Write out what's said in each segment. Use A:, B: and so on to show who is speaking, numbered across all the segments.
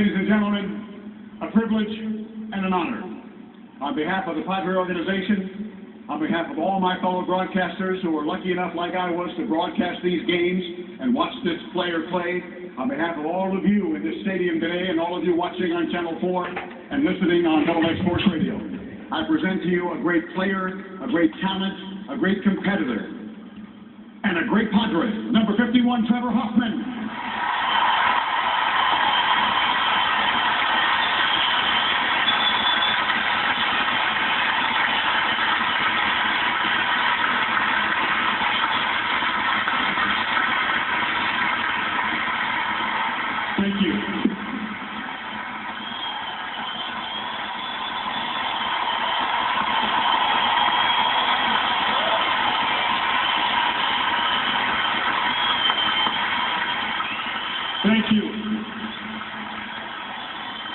A: ladies and gentlemen, a privilege and an honor. On behalf of the Padre organization, on behalf of all my fellow broadcasters who are lucky enough, like I was, to broadcast these games and watch this player play, on behalf of all of you in this stadium today and all of you watching on Channel 4 and listening on AA Sports Radio, I present to you a great player, a great talent, a great competitor, and a great Padre, number 51, Trevor Hoffman. Thank you. Thank you.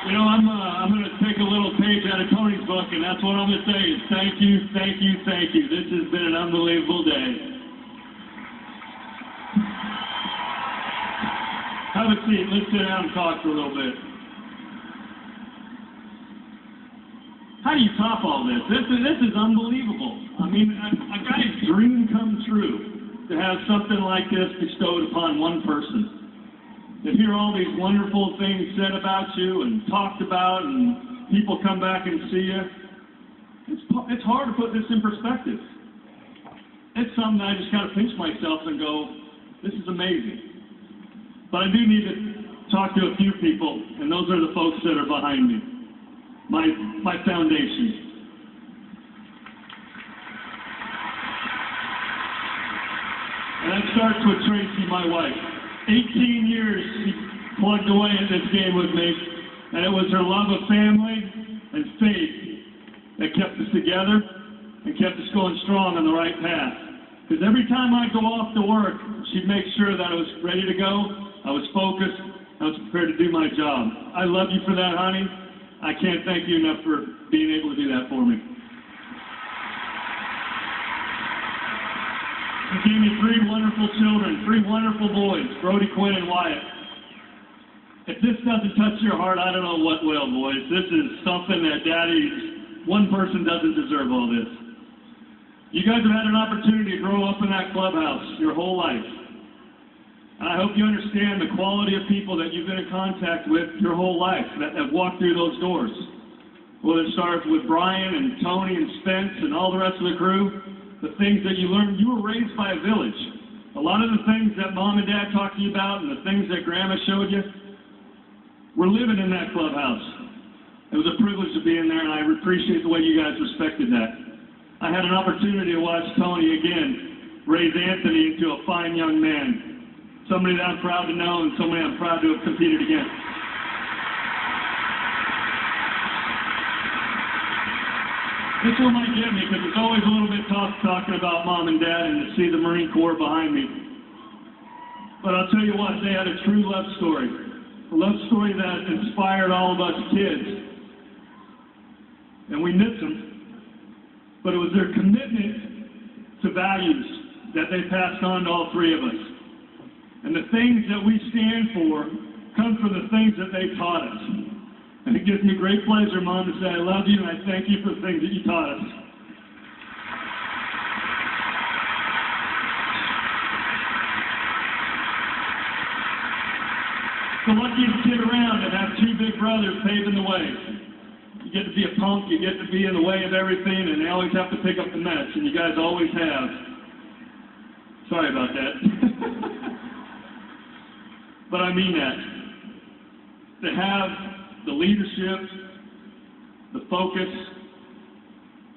A: You know, I'm going to take a little page out of Tony's book, and that's what I'm going to say is thank you, thank you, thank you. This has been an unbelievable day. Have a seat. Let's sit down and talk for a little bit. How do you top all this? This is unbelievable. I mean, a guy's dream come true to have something like this bestowed upon one person. To hear all these wonderful things said about you and talked about, and people come back and see you. It's hard to put this in perspective. It's something I just kind of pinch myself and go, this is amazing. But I do need to talk to a few people, and those are the folks that are behind me, my foundation. And that starts with Tracy, my wife. 18 years she plugged away at this game with me, and it was her love of family and faith that kept us together and kept us going strong on the right path. Because every time I go off to work, she'd make sure that I was ready to go. I was focused. I was prepared to do my job. I love you for that, honey. I can't thank you enough for being able to do that for me. You gave me 3 wonderful children, 3 wonderful boys, Brody, Quinn, and Wyatt. If this doesn't touch your heart, I don't know what will, boys. This is something that one person doesn't deserve all this. You guys have had an opportunity to grow up in that clubhouse your whole life. And I hope you understand the quality of people that you've been in contact with your whole life that have walked through those doors. Whether it starts with Brian and Tony and Spence and all the rest of the crew, the things that you learned. You were raised by a village. A lot of the things that Mom and Dad talked to you about and the things that Grandma showed you, we're living in that clubhouse. It was a privilege to be in there, and I appreciate the way you guys respected that. I had an opportunity to watch Tony again raise Anthony into a fine young man. Somebody that I'm proud to know and somebody I'm proud to have competed against. This one might get me because it's always a little bit tough talking about Mom and Dad and to see the Marine Corps behind me. But I'll tell you what, they had a true love story. A love story that inspired all of us kids. And we miss them. But it was their commitment to values that they passed on to all 3 of us. And the things that we stand for come from the things that they taught us. And it gives me great pleasure, Mom, to say I love you and I thank you for the things that you taught us. The luckiest kid around to have 2 big brothers paving the way. You get to be a punk, you get to be in the way of everything, and they always have to pick up the mess, and you guys always have. Sorry about that. But I mean that. To have the leadership, the focus,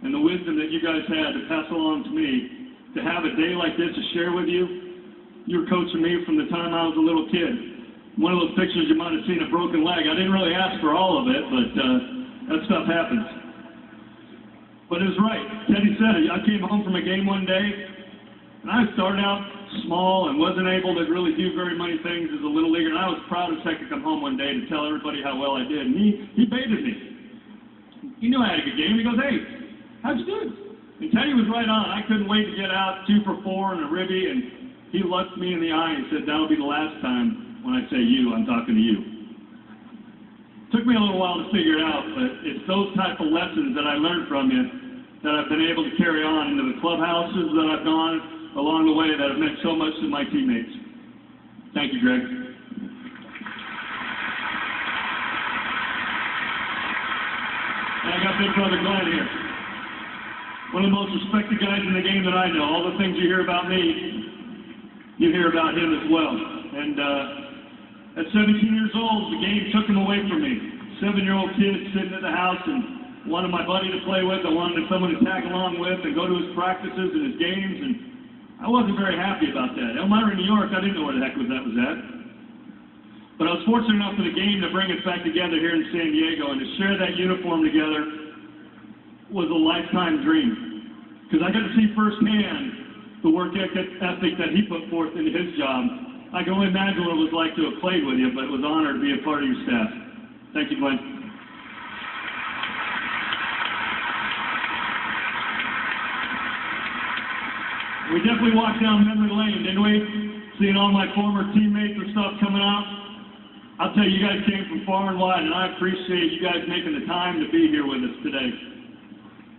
A: and the wisdom that you guys had to pass along to me, to have a day like this to share with you, you were coaching me from the time I was a little kid. One of those pictures you might have seen a broken leg. I didn't really ask for all of it, but that stuff happens. But it was right. Teddy said it. I came home from a game one day, and I started out small and wasn't able to really do very many things as a little leaguer, and I was proud as heck to come home one day to tell everybody how well I did. And he baited me. He knew I had a good game. He goes, "Hey, how'd you do?" And Teddy was right on. I couldn't wait to get out 2 for 4 and a ribby, and he looked me in the eye and said, "That'll be the last time when I say you, I'm talking to you." Took me a little while to figure it out, but it's those type of lessons that I learned from you that I've been able to carry on into the clubhouses that I've gone along the way that have meant so much to my teammates. Thank you, Greg. And I got big brother Glenn here. One of the most respected guys in the game that I know. All the things you hear about me, you hear about him as well. And at 17 years old, the game took him away from me. 7-year-old kid sitting at the house and wanted my buddy to play with. I wanted someone to tag along with and go to his practices and his games. And I wasn't very happy about that. Elmira, New York, I didn't know where the heck that was at. But I was fortunate enough for the game to bring us back together here in San Diego, and to share that uniform together was a lifetime dream. Because I got to see firsthand the work ethic that he put forth into his job. I can only imagine what it was like to have played with you, but it was an honor to be a part of your staff. Thank you, Glenn. We definitely walked down memory lane, didn't we? Seeing all my former teammates and stuff coming out. I'll tell you, you guys came from far and wide, and I appreciate you guys making the time to be here with us today.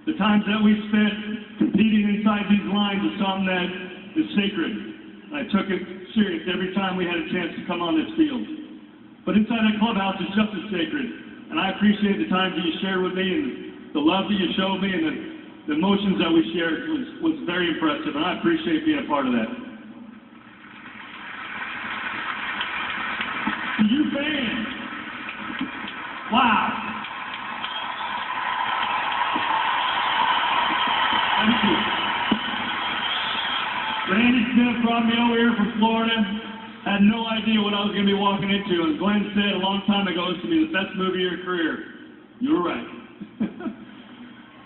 A: The times that we spent competing inside these lines is something that is sacred. I took it serious every time we had a chance to come on this field. But inside that clubhouse is just as sacred, and I appreciate the times that you shared with me and the love that you showed me and the emotions that we shared was very impressive, and I appreciate being a part of that. To you fans, wow. Thank you. Randy Smith brought me over here from Florida. Had no idea what I was going to be walking into, and Glenn said a long time ago, this is going to be the best movie of your career. You were right.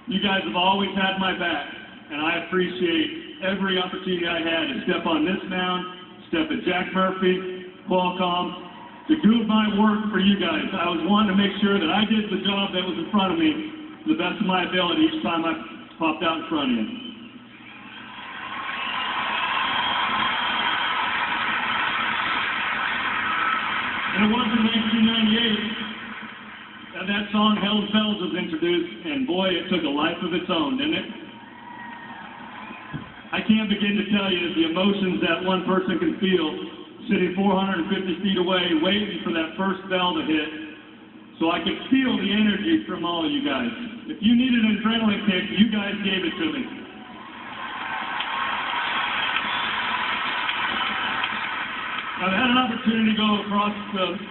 A: You guys have always had my back, and I appreciate every opportunity I had to step on this mound, step at Jack Murphy, Qualcomm, to do my work for you guys. I was wanting to make sure that I did the job that was in front of me to the best of my ability each time I popped out in front of you. And it was in 1998 that that song, Hell's Bells, was introduced, and boy, it took a life of its own, didn't it? I can't begin to tell you the emotions that one person can feel sitting 450 feet away, waiting for that first bell to hit, so I could feel the energy from all of you guys. If you needed an adrenaline kick, you guys gave it to me. I've had an opportunity to go across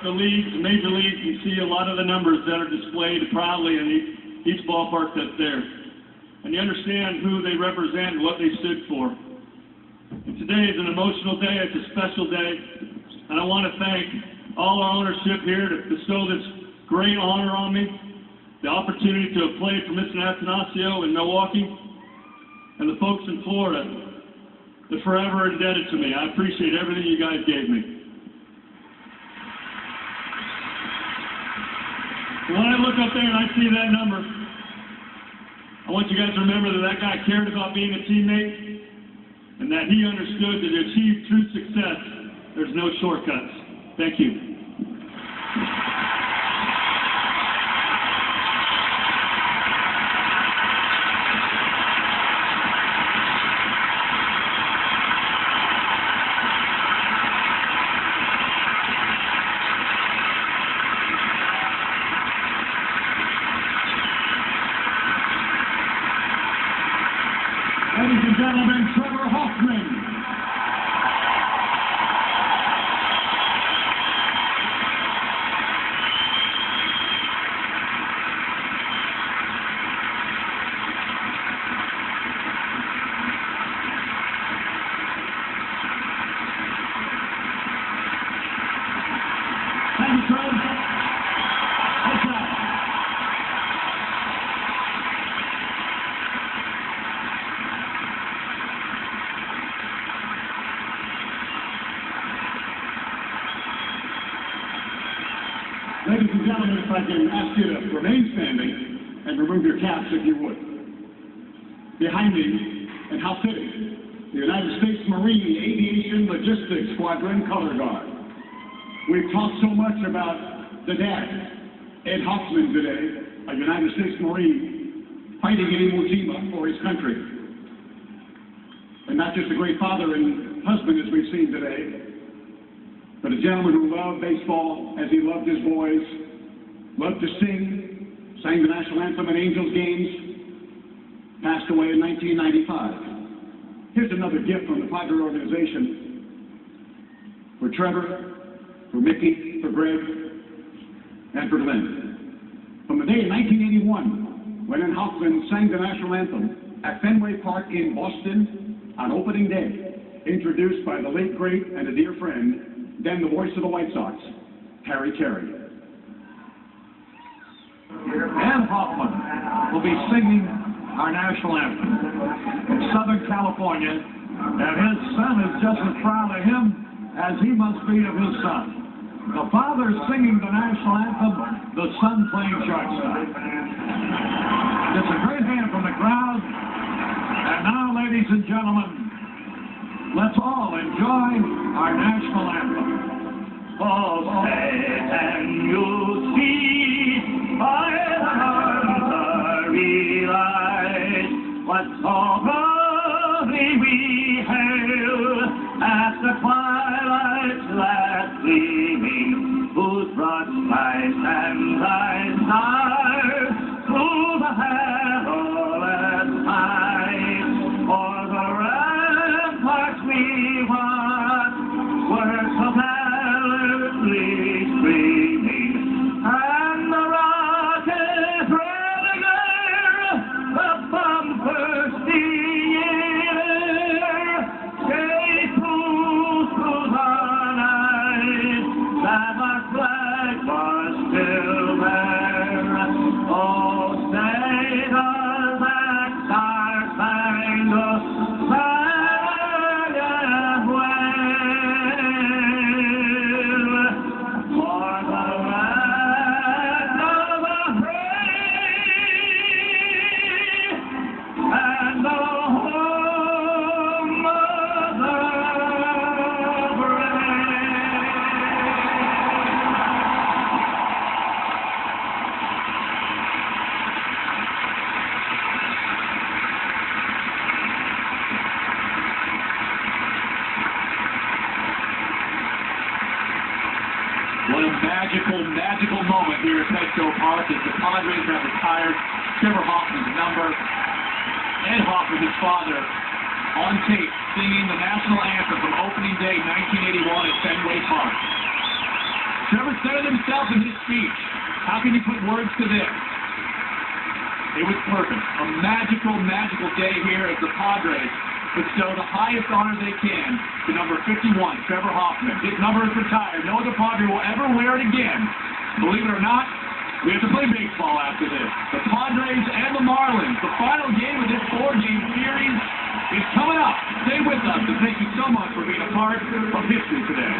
A: the leagues, the major leagues, and see a lot of the numbers that are displayed proudly in each ballpark that's there. And you understand who they represent and what they stood for. And today is an emotional day, it's a special day, and I want to thank all our ownership here to bestow this great honor on me, the opportunity to have played for Mr. Attanasio in Milwaukee, and the folks in Florida. They're forever indebted to me. I appreciate everything you guys gave me. When I look up there and I see that number, I want you guys to remember that that guy cared about being a teammate and that he understood that to achieve true success, there's no shortcuts. Thank you. Ladies and gentlemen, Trevor Hoffman. Thank you, Trevor. What's that? Ladies and gentlemen, if I can ask you to remain standing and remove your caps if you would. Behind me, and how fitting, the United States Marine Aviation Logistics Squadron Color Guard. We've talked so much about the dad,
B: Ed Hoffman today, a United States Marine fighting in Iwo Jima for his country. And not just a great father and husband as we've seen today, but a gentleman who loved baseball as he loved his boys, loved to sing, sang the national anthem at Angels games, passed away in 1995. Here's another gift from the Padre organization for Trevor, for Mickey, for Greg, and for Glenn. From the day in 1981, when Ed Hoffman sang the national anthem at Fenway Park in Boston on opening day, introduced by the late great and a dear friend, then the voice of the White Sox, Harry Carey.
C: Ed Hoffman will be singing our national anthem from Southern California, and his son is just as proud of him as he must be of his son. The father singing the national anthem, the son playing shortstop. It's a great hand from the crowd. And now, ladies and gentlemen, let's all enjoy our national anthem.
D: Oh, say, can you see by the starry light what so proudly we hail at the twilight's last gleaming, whose broad skies and thy stars through the perilous fight for the ramparts we watch were so gallantly streaming, and the rockets rolling there, the bumpers steer, safe through the night, that our flag was still there. Oh, say does that star-spangled banner wave for the land of the free and the home of the brave.
E: What a magical moment here at Petco Park as the Padres have retired Trevor Hoffman's number. Ed Hoffman, his father, on tape singing the national anthem from opening day 1981 at Fenway Park. Trevor said it himself in his speech. How can you put words to this? It was perfect. A magical day here as the Padres bestow the highest honor they can to number 51, Trevor Hoffman. His number is retired. No other Padre will ever wear it again. Believe it or not, we have to play baseball after this. The Padres and the Marlins, the final game of this 4-game series, is coming up. Stay with us, and thank you so much for being a part of history today.